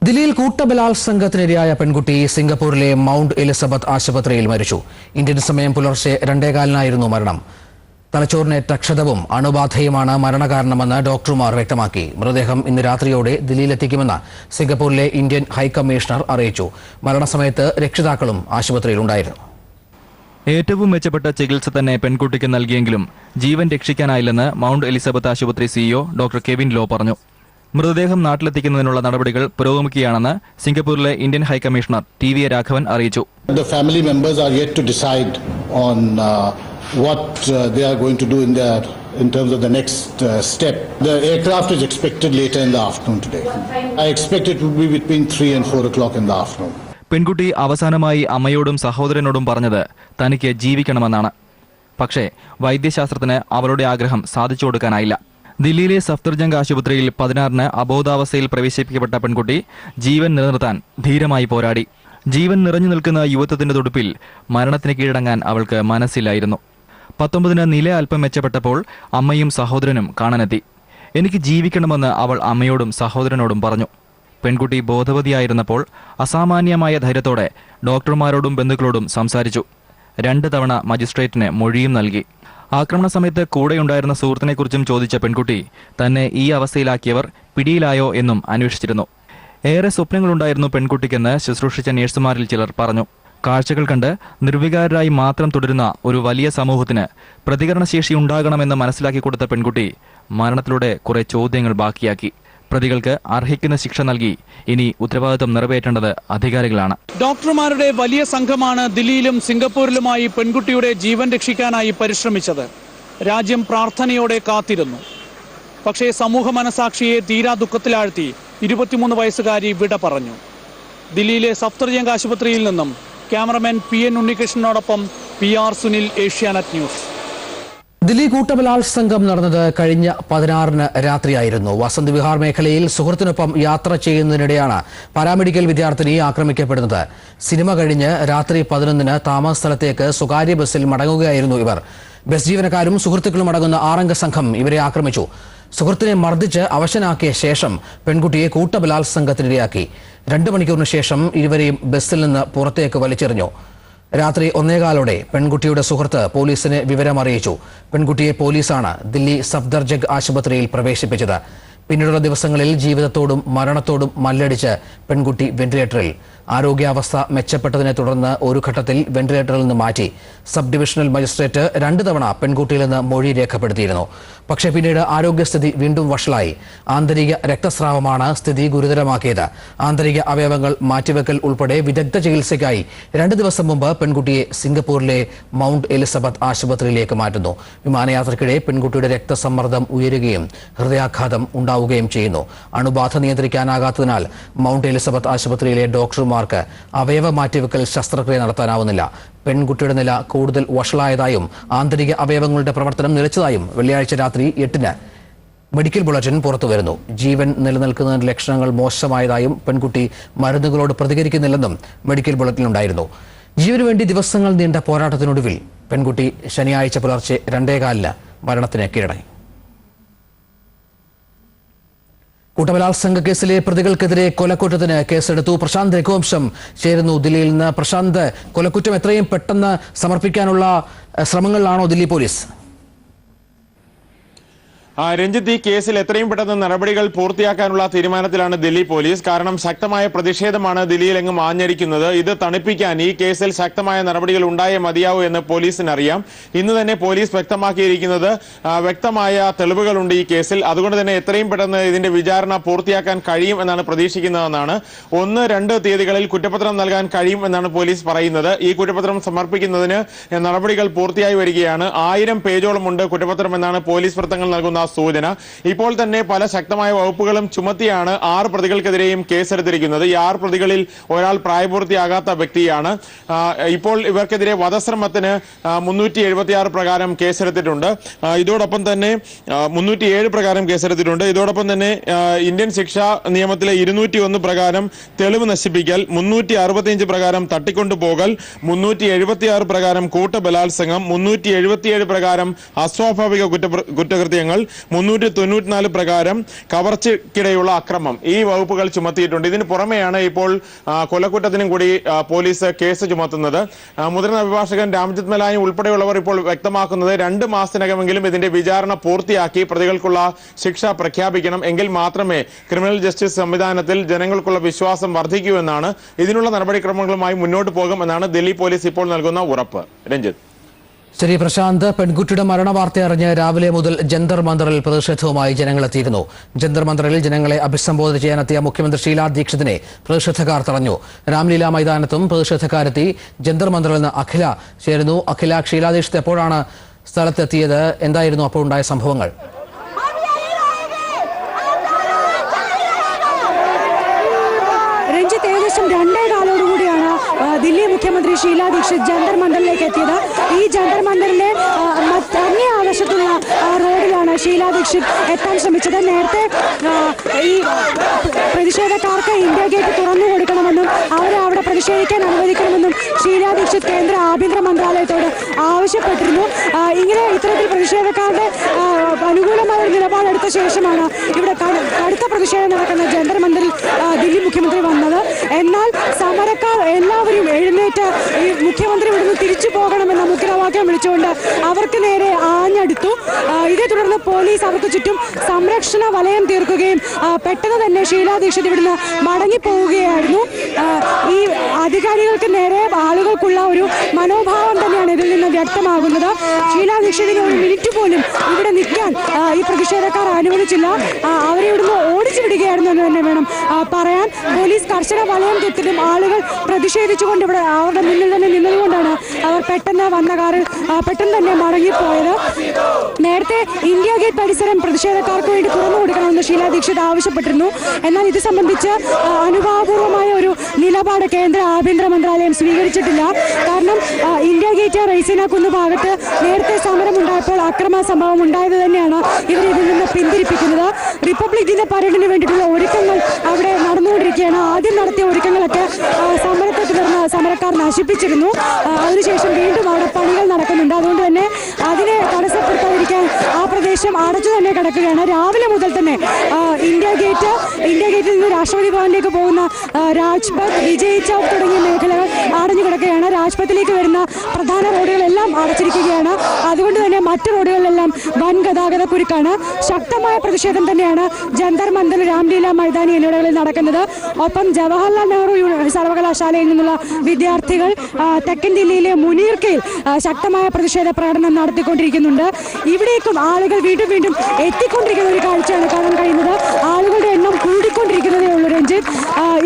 ദില്ലിയിൽ കൂട്ടബലാത്സംഗത്തിനിരയായ പെൺകുട്ടി സിംഗപ്പൂരിലെ mount Elizabeth ആശുപത്രിയിൽ മരിച്ചു. ഇന്ത്യൻ സമയം പുലർച്ചെ 2:15-നായിരുന്നു മരണം. തലച്ചോറിനേറ്റ ക്ഷതവും അണുബാധയുമാണ് മരണകാരണമെന്ന് ഡോക്ടർമാർ വ്യക്തമാക്കി. മൃതദേഹം ഇന്ന് രാത്രിയോടെ ദില്ലിയിലെത്തിക്കുമെന്ന് സിംഗപ്പൂരിലെ ഇന്ത്യൻ ഹൈക്കമ്മീഷണർ അറിയിച്ചു. മരണസമയത്ത് രക്ഷിതാക്കളും ആശുപത്രിയിലുണ്ടായിരുന്നു. ഏറ്റവും മെച്ചപ്പെട്ട ചികിത്സ തന്നെ പെൺകുട്ടിക്ക് നൽകിയെങ്കിലും ജീവൻ രക്ഷിക്കാനായില്ലെന്ന് മൗണ്ട് എലിസബത്ത് ആശുപത്രി സിഇഒ ഡോക്ടർ കെവിൻ ലോ പറഞ്ഞു. മൃതദേഹം നാട്ടിലെത്തിക്കുന്നതിനുള്ള നടപടികൾ പുരോഗമിക്കുകയാണെന്ന് സിംഗപ്പൂരിലെ ഇന്ത്യൻ ഹൈക്കമ്മീഷണർ ടി.വി. രാഘവൻ അറിയിച്ചു. The family members are yet to decide on what they are going to do in terms of the next step. The aircraft is expected later in the afternoon today. I expect it will be between 3 and 4 o'clock in the afternoon. പെൺകുട്ടി അവസാനമായി അമ്മയോടും സഹോദരനോടും പറഞ്ഞത് തനിക്ക് ജീവിക്കണമെന്നാണ്. പക്ഷേ വൈദ്യശാസ്ത്രത്തിന് അവളുടെ ആഗ്രഹം സാധിച്ചു കൊടുക്കാനായില്ല. ദില്ലിയിലെ സഫ്ദർജംഗ് ആശുപത്രിയിൽ 16-ന് അബോധാവസ്ഥയിൽ പ്രവേശിപ്പിക്കപ്പെട്ട പെൺകുട്ടി ജീവൻ നിലനിർത്താൻ ധീരമായി പോരാടി. ജീവൻ നിറഞ്ഞു നിൽക്കുന്ന യുവത്വത്തിന്റെ തുടുപ്പിൽ മരണത്തിന് കീഴടങ്ങാൻ അവൾക്ക് മനസ്സില്ലായിരുന്നു. 19-ന് നില അല്പം മെച്ചപ്പെട്ടപ്പോൾ അമ്മയും സഹോദരനും കാണാനെത്തി. എനിക്ക് ജീവിക്കണമെന്ന് അവൾ അമ്മയോടും സഹോദരനോടും പറഞ്ഞു. പെൺകുട്ടി ബോധവതിയായിരുന്നപ്പോൾ അസാമാന്യമായ ധൈര്യത്തോടെ ഡോക്ടർമാരോടും ബന്ധുക്കളോടും സംസാരിച്ചു. 2 തവണ മജിസ്ട്രേറ്റിന് മൊഴിയും നൽകി. ആക്രമണ സമയത്ത് കൂടെയുണ്ടായിരുന്ന സുഹൃത്തിനെക്കുറിച്ചും ചോദിച്ച പെൺകുട്ടി തന്നെ ഈ അവസ്ഥയിലാക്കിയവർ പിടിയിലായോ എന്നും അന്വേഷിച്ചിരുന്നു. ഏറെ സ്വപ്നങ്ങളുണ്ടായിരുന്നു പെൺകുട്ടിക്കെന്ന് ശുശ്രൂഷിച്ച നഴ്സുമാരിൽ ചിലർ പറഞ്ഞു. കാഴ്ചകൾ കണ്ട് നിർവികാരരായി മാത്രം തുടരുന്ന ഒരു വലിയ സമൂഹത്തിന് പ്രതികരണശേഷി ഉണ്ടാകണമെന്ന് മനസ്സിലാക്കി കൊടുത്ത പെൺകുട്ടി മരണത്തിലൂടെ കുറെ ചോദ്യങ്ങൾ ബാക്കിയാക്കി. പ്രതികൾക്ക് അർഹിക്കുന്ന ശിക്ഷ നൽകി ഇനി ഉത്തരവാദിത്വം നിറവേറ്റേണ്ടത് അധികാരികളാണ്. ഡോക്ടർമാരുടെ വലിയ സംഘമാണ് ദില്ലിയിലും സിംഗപ്പൂരിലുമായി പെൺകുട്ടിയുടെ ജീവൻ രക്ഷിക്കാനായി പരിശ്രമിച്ചത്. രാജ്യം പ്രാർത്ഥനയോടെ കാത്തിരുന്നു. പക്ഷേ സമൂഹ മനസാക്ഷിയെ തീരാ ദുഃഖത്തിലാഴ്ത്തി 23 വയസ്സുകാരി വിട പറഞ്ഞു. ദില്ലിയിലെ സഫ്ദർജംഗ് ആശുപത്രിയിൽ നിന്നും ക്യാമറമാൻ PN ഉണ്ണികൃഷ്ണനോടൊപ്പം PR സുനിൽ, ഏഷ്യാനെറ്റ് ന്യൂസ്. ദില്ലി കൂട്ടബലാത്സംഗം നടന്നത് കഴിഞ്ഞ 16-ന് രാത്രിയായിരുന്നു. വസന്ത് വിഹാർ മേഖലയിൽ സുഹൃത്തിനൊപ്പം യാത്ര ചെയ്യുന്നതിനിടെയാണ് പാരാമെഡിക്കൽ വിദ്യാർത്ഥിനി ആക്രമിക്കപ്പെടുന്നത്. സിനിമ കഴിഞ്ഞ് രാത്രി 11-ന് താമസ സ്ഥലത്തേക്ക് സ്വകാര്യ ബസ്സിൽ മടങ്ങുകയായിരുന്നു ഇവർ. ബസ് ജീവനക്കാരും സുഹൃത്തുക്കളും അടങ്ങുന്ന 6-അംഗ സംഘം ഇവരെ ആക്രമിച്ചു. സുഹൃത്തിനെ മർദ്ദിച്ച് അവശനാക്കിയ ശേഷം പെൺകുട്ടിയെ കൂട്ടബലാത്സംഗത്തിനിരയാക്കി. 2 മണിക്കൂറിന് ശേഷം ഇരുവരെയും ബസ്സിൽ നിന്ന് പുറത്തേക്ക് വലിച്ചെറിഞ്ഞു. രാത്രി 1:15-ഓടെ പെൺകുട്ടിയുടെ സുഹൃത്ത് പോലീസിനെ വിവരമറിയിച്ചു. പെൺകുട്ടിയെ പോലീസാണ് ദില്ലി സഫ്ദർജംഗ് ആശുപത്രിയിൽ പ്രവേശിപ്പിച്ചത്. പിന്നീടുള്ള ദിവസങ്ങളിൽ ജീവിതത്തോടും മരണത്തോടും മല്ലടിച്ച് പെൺകുട്ടി വെന്റിലേറ്ററിൽ. ആരോഗ്യാവസ്ഥ മെച്ചപ്പെട്ടതിനെ തുടർന്ന് ഒരു ഘട്ടത്തിൽ വെന്റിലേറ്ററിൽ നിന്ന് മാറ്റി. സബ് ഡിവിഷണൽ മജിസ്ട്രേറ്റ് 2 തവണ പെൺകുട്ടിയിൽ നിന്ന് മൊഴി രേഖപ്പെടുത്തിയിരുന്നു. പക്ഷേ പിന്നീട് ആരോഗ്യസ്ഥിതി വീണ്ടും വഷളായി. ആന്തരിക രക്തസ്രാവമാണ് സ്ഥിതി ഗുരുതരമാക്കിയത്. ആന്തരിക അവയവങ്ങൾ മാറ്റിവെക്കൽ ഉൾപ്പെടെ വിദഗ്ധ ചികിത്സയ്ക്കായി 2 ദിവസം മുമ്പ് പെൺകുട്ടിയെ സിംഗപ്പൂരിലെ മൗണ്ട് എലിസബത്ത് ആശുപത്രിയിലേക്ക് മാറ്റുന്നു. വിമാനയാത്രയ്ക്കിടെ പെൺകുട്ടിയുടെ രക്തസമ്മർദ്ദം ഉയരുകയും ഹൃദയാഘാതം ഉണ്ടാവുകയും ചെയ്യുന്നു. അണുബാധ നിയന്ത്രിക്കാനാകാത്തതിനാൽ മൗണ്ട് എലിസബത്ത് ആശുപത്രിയിലെ ഡോക്ടർമാർക്ക് അവയവ മാറ്റിവെക്കൽ ശസ്ത്രക്രിയ നടത്താനാവുന്നില്ല. പെൺകുട്ടിയുടെ നില കൂടുതൽ വഷളായതായും ആന്തരിക അവയവങ്ങളുടെ പ്രവർത്തനം നിലച്ചതായും വെള്ളിയാഴ്ച രാത്രി 8-ന് മെഡിക്കൽ ബുള്ളറ്റിൻ പുറത്തുവരുന്നു. ജീവൻ നിലനിൽക്കുന്നതിന്റെ ലക്ഷണങ്ങൾ മോശമായതായും പെൺകുട്ടി മരുന്നുകളോട് പ്രതികരിക്കുന്നില്ലെന്നും മെഡിക്കൽ ബുള്ളറ്റിനുണ്ടായിരുന്നു. ജീവനു വേണ്ടി ദിവസങ്ങൾ നീണ്ട പോരാട്ടത്തിനൊടുവിൽ പെൺകുട്ടി ശനിയാഴ്ച പുലർച്ചെ 2:15-ന് മരണത്തിന് കീഴടങ്ങി. കൂട്ടബലാത്സംഗ കേസിലെ പ്രതികൾക്കെതിരെ കൊലക്കുറ്റത്തിന് കേസെടുത്തു. പ്രശാന്ത് രഘുവംശം ചേരുന്നു ദില്ലിയിൽ നിന്ന്. പ്രശാന്ത്, കൊലക്കുറ്റം എത്രയും പെട്ടെന്ന് സമർപ്പിക്കാനുള്ള ശ്രമങ്ങളിലാണോ ദില്ലി പോലീസ്? രഞ്ജിത്ത്, ഈ കേസിൽ എത്രയും പെട്ടെന്ന് നടപടികൾ പൂർത്തിയാക്കാനുള്ള തീരുമാനത്തിലാണ് ദില്ലി പോലീസ്. കാരണം ശക്തമായ പ്രതിഷേധമാണ് ദില്ലിയിലെങ്ങും ആഞ്ഞടിക്കുന്നത്. ഇത് തണുപ്പിക്കാൻ ഈ കേസിൽ ശക്തമായ നടപടികൾ ഉണ്ടായേ മതിയാവൂ എന്ന് പോലീസിനറിയാം. ഇന്ന് തന്നെ പോലീസ് വ്യക്തമാക്കിയിരിക്കുന്നത് വ്യക്തമായ തെളിവുകളുണ്ട് ഈ കേസിൽ. അതുകൊണ്ട് തന്നെ എത്രയും പെട്ടെന്ന് ഇതിന്റെ വിചാരണ പൂർത്തിയാക്കാൻ കഴിയും എന്നാണ് പ്രതീക്ഷിക്കുന്നതെന്നാണ്. 1, 2 തീയതികളിൽ കുറ്റപത്രം നൽകാൻ കഴിയും എന്നാണ് പോലീസ് പറയുന്നത്. ഈ കുറ്റപത്രം സമർപ്പിക്കുന്നതിന് നടപടികൾ പൂർത്തിയായി വരികയാണ്. 1000 പേജോളമുണ്ട് കുറ്റപത്രം എന്നാണ് പോലീസ് വൃത്തങ്ങൾ നൽകുന്ന സൂചന. ഇപ്പോൾ തന്നെ പല ശക്തമായ വകുപ്പുകളും ചുമത്തിയാണ് 6 പ്രതികൾക്കെതിരെയും കേസെടുത്തിരിക്കുന്നത്. ഈ 6 പ്രതികളിൽ ഒരാൾ പ്രായപൂർത്തിയാകാത്ത വ്യക്തിയാണ്. ഇപ്പോൾ ഇവർക്കെതിരെ വധശ്രമത്തിന് 376 പ്രകാരം കേസെടുത്തിട്ടുണ്ട്. ഇതോടൊപ്പം തന്നെ 307 പ്രകാരം കേസെടുത്തിട്ടുണ്ട്. ഇതോടൊപ്പം തന്നെ ഇന്ത്യൻ ശിക്ഷാ നിയമത്തിലെ 201 പ്രകാരം തെളിവ് നശിപ്പിക്കൽ, 365 പ്രകാരം തട്ടിക്കൊണ്ടുപോകൽ, 376 പ്രകാരം കൂട്ടബലാത്സംഗം, 377 പ്രകാരം അസ്വാഭാവിക കുറ്റകൃത്യങ്ങൾ, 394 പ്രകാരം കവർച്ചയ്ക്കിടെയുള്ള അക്രമം ഈ വകുപ്പുകൾ ചുമത്തിയിട്ടുണ്ട്. ഇതിന് പുറമെയാണ് ഇപ്പോൾ കൊലക്കുറ്റത്തിനും കൂടി പോലീസ് കേസ് ചുമത്തുന്നത്. മുതിർന്ന അഭിഭാഷകൻ രാംജിത് മലാനി ഉൾപ്പെടെയുള്ളവർ ഇപ്പോൾ വ്യക്തമാക്കുന്നത് 2 മാസത്തിനകമെങ്കിലും ഇതിന്റെ വിചാരണ പൂർത്തിയാക്കി പ്രതികൾക്കുള്ള ശിക്ഷ പ്രഖ്യാപിക്കണം. എങ്കിൽ മാത്രമേ ക്രിമിനൽ ജസ്റ്റിസ് സംവിധാനത്തിൽ ജനങ്ങൾക്കുള്ള വിശ്വാസം വർദ്ധിക്കൂ എന്നാണ്. ഇതിനുള്ള നടപടിക്രമങ്ങളുമായി മുന്നോട്ട് പോകുമെന്നാണ് ദില്ലി പോലീസ് ഇപ്പോൾ നൽകുന്ന ഉറപ്പ്. രഞ്ജിത്ത്. ശരി പ്രശാന്ത്, പെൺകുട്ടിയുടെ മരണവാർത്ത അറിഞ്ഞ് രാവിലെ മുതൽ ജന്തർ മന്ദറിൽ പ്രതിഷേധവുമായി ജനങ്ങളെത്തിയിരുന്നു. ജന്തർ മന്ദറിൽ ജനങ്ങളെ അഭിസംബോധന ചെയ്യാനെത്തിയ മുഖ്യമന്ത്രി ഷീലാ ദീക്ഷിതിനെ പ്രതിഷേധക്കാർ തടഞ്ഞു. രാംലീല മൈതാനത്തും പ്രതിഷേധക്കാരെത്തി. ജന്തർ മന്ദറിൽ നിന്ന് അഖില ചേരുന്നു. അഖില, ഷീലാ ദീക്ഷിത് എപ്പോഴാണ് സ്ഥലത്തെത്തിയത്? എന്തായിരുന്നു അപ്പോൾ ഉണ്ടായ സംഭവങ്ങൾ? രഞ്ജിത്ത്, ഏകദേശം 2:15 ദില്ലി മുഖ്യമന്ത്രി ഷീലാ ദീക്ഷിത് ജന്തർ മന്ദറിലേക്ക് എത്തിയത്. ഈ ജന്തർ മന്ദറിലെ അങ്ങേ ആവശ്യത്തുള്ള റോഡിലാണ് ഷീലാ ദീക്ഷിത് എത്താൻ ശ്രമിച്ചത്. നേരത്തെ ഈ പ്രതിഷേധക്കാർക്ക് ഇന്ത്യ ഗേറ്റ് തുറന്നു കൊടുക്കണമെന്നും അവരെ അവിടെ പ്രതിഷേധിക്കാൻ അനുവദിക്കണമെന്നും ഷീലാ ദീക്ഷിത് കേന്ദ്ര ആഭ്യന്തര മന്ത്രാലയത്തോട് ആവശ്യപ്പെട്ടിരുന്നു. ഇത്തരത്തിൽ പ്രതിഷേധക്കാരുടെ അനുകൂലമായ ഒരു നിലപാടെടുത്ത ശേഷമാണ് ഇവിടെ കടുത്ത പ്രതിഷേധം നടക്കുന്ന ജന്തർ മന്ദറിൽ ദില്ലി മുഖ്യമന്ത്രി വന്നത്. എന്നാൽ സമരക്കാർ എല്ലാവരും എഴുന്നേറ്റ് ഈ മുഖ്യമന്ത്രി ഇവിടുന്ന് തിരിച്ചു പോകണമെന്ന മുദ്രാവാക്യം വിളിച്ചുകൊണ്ട് അവർക്ക് നേരെ ആഞ്ഞടുത്തു. ഇതേ തുടർന്ന് പോലീസ് അവർക്ക് ചുറ്റും സംരക്ഷണ വലയം തീർക്കുകയും പെട്ടെന്ന് തന്നെ ഷീലാ ദീക്ഷിത് ഇവിടുന്ന് മടങ്ങിപ്പോവുകയായിരുന്നു. ഈ അധികാരികൾക്ക് നേരെ ആളുകൾക്കുള്ള ഒരു മനോഭാവം തന്നെയാണ് ഇതിൽ നിന്ന് വ്യക്തമാകുന്നത്. ഷീലാ ദീക്ഷിതിന് ഒരു മിനിറ്റ് പോലും ഇവിടെ നിൽക്കാൻ ഈ പ്രതിഷേധക്കാർ അനുവദിച്ചില്ല. അവരെ ഇവിടുന്ന് ഓടിച്ചു വിടുകയായിരുന്നു എന്ന് തന്നെ വേണം പറയാൻ. പോലീസ് കർശന വലയം തീർത്തിട്ടും ആളുകൾ പ്രതിഷേധിച്ചുകൊണ്ട് ഇവിടെ അവരുടെ മുന്നിൽ തന്നെ നിന്നതുകൊണ്ടാണ് അവർ പെട്ടെന്ന് വന്ന കാറിൽ പെട്ടെന്ന് തന്നെ മടങ്ങിപ്പോയത്. നേരത്തെ ഇന്ത്യ ഗേറ്റ് പരിസരം പ്രതിഷേധക്കാർക്ക് വേണ്ടി തുറന്നു കൊടുക്കണമെന്ന് ഷീലാ ദീക്ഷിത് ആവശ്യപ്പെട്ടിരുന്നു. എന്നാൽ ഇത് സംബന്ധിച്ച് അനുഭാവപൂർവമായ ഒരു നിലപാട് കേന്ദ്ര ആഭ്യന്തര മന്ത്രാലയം സ്വീകരിച്ചിട്ടില്ല. കാരണം ഇന്ത്യ ഗേറ്റ് റൈസീന കുന്ന് ഭാഗത്ത് നേരത്തെ സമരമുണ്ടായപ്പോൾ അക്രമ സംഭവം ഉണ്ടായത് തന്നെയാണ് ഇവർ ഇതിൽ നിന്ന് പിന്തിരിപ്പിക്കുന്നത്. റിപ്പബ്ലിക് ദിന പരേഡിന് വേണ്ടിയിട്ടുള്ള ഒരുക്കങ്ങൾ അവിടെ നടന്നുകൊണ്ടിരിക്കുകയാണ്. ആദ്യം നടത്തിയ ഒരുക്കങ്ങളൊക്കെ സമരത്തെ തുടർന്ന് സമരക്കാർ നശിപ്പിച്ചിരുന്നു. അതിനുശേഷം വീണ്ടും അവിടെ പണികൾ നടക്കുന്നുണ്ട്. അതുകൊണ്ട് തന്നെ അതിനെ തടസ്സപ്പെടുത്താതിരിക്കാൻ ആ പ്രദേശം അടച്ചു തന്നെ കിടക്കുകയാണ്. രാവിലെ മുതൽ തന്നെ ഇന്ത്യ ഗേറ്റിൽ നിന്ന് രാഷ്ട്രപതി ഭവനിലേക്ക് പോകുന്ന രാജ്പഥ്, വിജയ് ചൗക്ക് തുടങ്ങിയ മേഖലകൾ അടഞ്ഞു കിടക്കുകയാണ്. രാജ്പഥിലേക്ക് വരുന്ന പ്രധാന റോഡുകളെല്ലാം അടച്ചിരിക്കുകയാണ്. അതുകൊണ്ട് തന്നെ മറ്റു റോഡുകളിലെല്ലാം വൻ ഗതാഗത കുരുക്കാണ്. ശക്തമായ പ്രതിഷേധം തന്നെയാണ് ജന്തർ മന്ദർ, രാംലീല മൈതാനി എന്നിവിടങ്ങളിൽ നടക്കുന്നത്. ഒപ്പം ജവഹർലാൽ നെഹ്റു സർവകലാശാലയിൽ നിന്നുള്ള വിദ്യാർത്ഥികൾ തെക്കൻ ദില്ലിയിലെ മുനീർക്കയിൽ ശക്തമായ പ്രതിഷേധ പ്രകടനം നടത്തിക്കൊണ്ടിരിക്കുന്നുണ്ട്. ഇവിടേക്കും ആളുകൾ വീണ്ടും വീണ്ടും എത്തിക്കൊണ്ടിരിക്കുന്ന ഒരു കാഴ്ചയാണ് കാണാൻ കഴിയുന്നത്. ആളുകളുടെ എണ്ണം കൂടിക്കൊണ്ടിരിക്കുന്നതേ ഉള്ളൂ. രഞ്ജിത്ത്,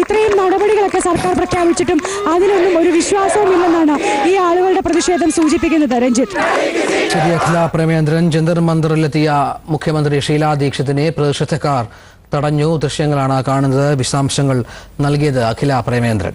ഇത്രയും നടപടികളൊക്കെ സർക്കാർ പ്രഖ്യാപിച്ചിട്ടും അതിനൊന്നും ഒരു വിശ്വാസവുമില്ലെന്നാണ് ഈ ആളുകളുടെ പ്രതിഷേധം സൂചിപ്പിക്കുന്നത്. രഞ്ജിത്ത്. ശരി അഖില പ്രേമേന്ദ്രൻ. ജന്തർ മന്ദറിലെത്തിയ മുഖ്യമന്ത്രി ഷീലാ ദീക്ഷിതിനെ പ്രതിഷേധക്കാർ തടഞ്ഞു. ദൃശ്യങ്ങളാണ് കാണുന്നത്. വിശദാംശങ്ങൾ നൽകിയത് അഖില പ്രേമേന്ദ്രൻ.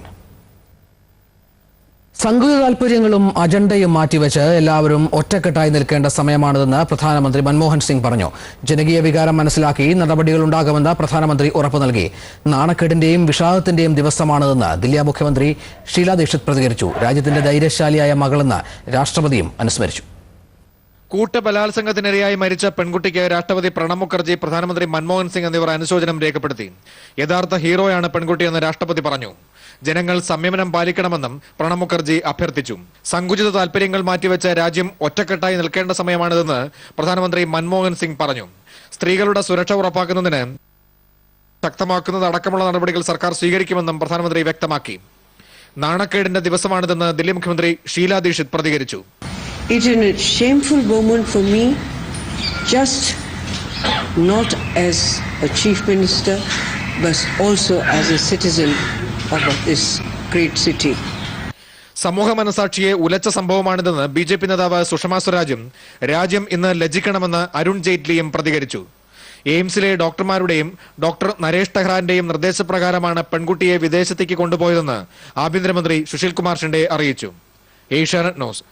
സംഘിത താൽപര്യങ്ങളും അജണ്ടയും മാറ്റിവെച്ച് എല്ലാവരും ഒറ്റക്കെട്ടായി നിൽക്കേണ്ട സമയമാണിതെന്ന് പ്രധാനമന്ത്രി മൻമോഹൻ സിംഗ് പറഞ്ഞു. ജനകീയ വികാരം മനസ്സിലാക്കി നടപടികളുണ്ടാകുമെന്ന് പ്രധാനമന്ത്രി ഉറപ്പു നൽകി. നാണക്കേടിന്റെയും വിഷാദത്തിന്റെയും ദിവസമാണിതെന്ന് ദില്ലി മുഖ്യമന്ത്രി ഷീലാ ദീക്ഷിത് പ്രതികരിച്ചു. രാജ്യത്തിന്റെ ധൈര്യശാലിയായ മകളെന്ന് രാഷ്ട്രപതിയും അനുസ്മരിച്ചു. കൂട്ടബലാത്സംഗത്തിനിരയായി മരിച്ച പെൺകുട്ടിക്ക് രാഷ്ട്രപതി പ്രണബ് മുഖർജി, പ്രധാനമന്ത്രി മൻമോഹൻ സിംഗ് എന്നിവർ അനുശോചനം രേഖപ്പെടുത്തി. യഥാർത്ഥ ഹീറോയാണ് പെൺകുട്ടിയെന്ന് രാഷ്ട്രപതി പറഞ്ഞു. ജനങ്ങൾ സംയമനം പാലിക്കണമെന്നും പ്രണബ് മുഖർജി അഭ്യർത്ഥിച്ചു. സങ്കുചിത താൽപര്യങ്ങൾ മാറ്റിവെച്ച് രാജ്യം ഒറ്റക്കെട്ടായി നിൽക്കേണ്ട സമയമാണിതെന്ന് പ്രധാനമന്ത്രി മൻമോഹൻ സിംഗ് പറഞ്ഞു. സ്ത്രീകളുടെ സുരക്ഷ ഉറപ്പാക്കുന്നതിന് ശക്തമാക്കുന്നത് അടക്കമുള്ള നടപടികൾ സർക്കാർ സ്വീകരിക്കുമെന്നും പ്രധാനമന്ത്രി വ്യക്തമാക്കി. നാണക്കേടിന്റെ ദിവസമാണിതെന്ന് ദില്ലി മുഖ്യമന്ത്രി ഷീലാ ദീക്ഷിത് പ്രതികരിച്ചു. It is a shameful moment for me, just not as a chief minister, but also as a citizen of this great city. സമൂഹ മനസാക്ഷിയെ ഉലച്ച സംഭവമാണിതെന്ന് BJP നേതാവ് സുഷമ സ്വരാജും രാജ്യം ഇന്ന് ലജ്ജിക്കണമെന്ന് അരുൺ ജെയ്റ്റ്ലിയും പ്രതികരിച്ചു. എയിംസിലെ ഡോക്ടർമാരുടെയും ഡോക്ടർ നരേഷ് ടെഹ്റാന്റെയും നിർദ്ദേശപ്രകാരമാണ് പെൺകുട്ടിയെ വിദേശത്തേക്ക് കൊണ്ടുപോയതെന്ന് ആഭ്യന്തരമന്ത്രി സുശീൽ കുമാർ ഷിൻഡെ അറിയിച്ചു. ഏഷ്യാനെറ്റ് ന്യൂസ്.